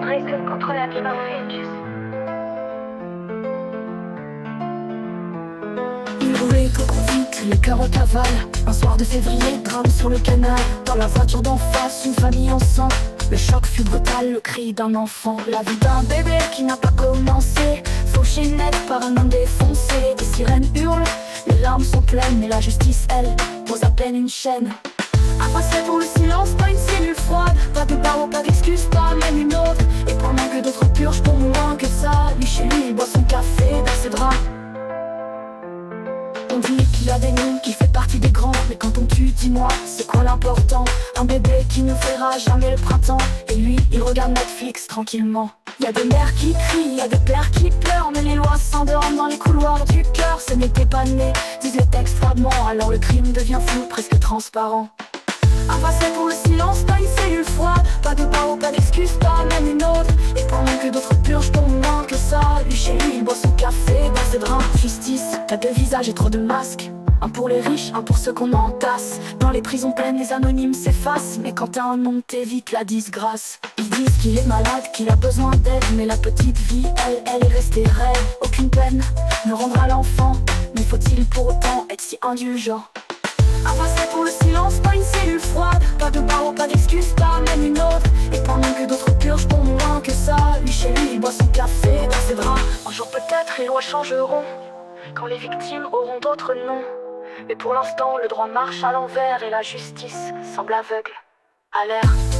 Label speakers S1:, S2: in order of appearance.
S1: Dresden contre la vie Finch.
S2: Il roulait trop vite, les cœurs en cavale. Un soir de février, drame sur le canal. Dans la voiture d'en face, une famille en sang. Le choc fut brutal, le cri d'un enfant. La vie d'un bébé qui n'a pas commencé, fauché net par un homme défoncé. Des sirènes hurlent, les larmes sont pleines. Mais la justice, elle, pose à peine une chaîne. Un procès pour le silence, pas une cellule froide. Pas de barreaux, pas d'excuses, pas même une autre. Et pendant que d'autres purgent pour moins que ça, lui chez lui, il boit son café dans ses draps. On dit qu'il a des nuls, qu'il fait partie des grands. Mais quand on tue, dis-moi, c'est quoi l'important? Un bébé qui ne verra jamais le printemps. Et lui, il regarde Netflix tranquillement. Y a des mères qui crient, y a des pères qui pleurent. Mais les lois s'endorment dans les couloirs du cœur. Ce n'était pas né, disent les textes froidement. Alors le crime devient flou, presque transparent. Un procès pour le silence, pas une cellule froide. Pas de barreaux, pas d'excuses, pas même une autre. Et pendant que d'autres purgent pour moins que ça, lui chez lui, il boit son café dans ses draps. Justice, t'as deux visages et trop de masques. Un pour les riches, un pour ceux qu'on entasse. Dans les prisons pleines, les anonymes s'effacent. Mais quand t'as un nom, t'évites la disgrâce. Ils disent qu'il est malade, qu'il a besoin d'aide. Mais la petite vie, elle est restée raide. Aucune peine ne rendra l'enfant. Mais faut-il pour autant être si indulgent? Un procès pour le silence, pas une cellule froide. Pas de barreaux, pas d'excuses, pas même une autre. Et pendant que d'autres purgent pour moins que ça, lui chez lui, il boit son café dans ses draps. Un jour peut-être les lois changeront, quand les victimes auront d'autres noms. Mais pour l'instant le droit marche à l'envers et la justice semble aveugle à l'air.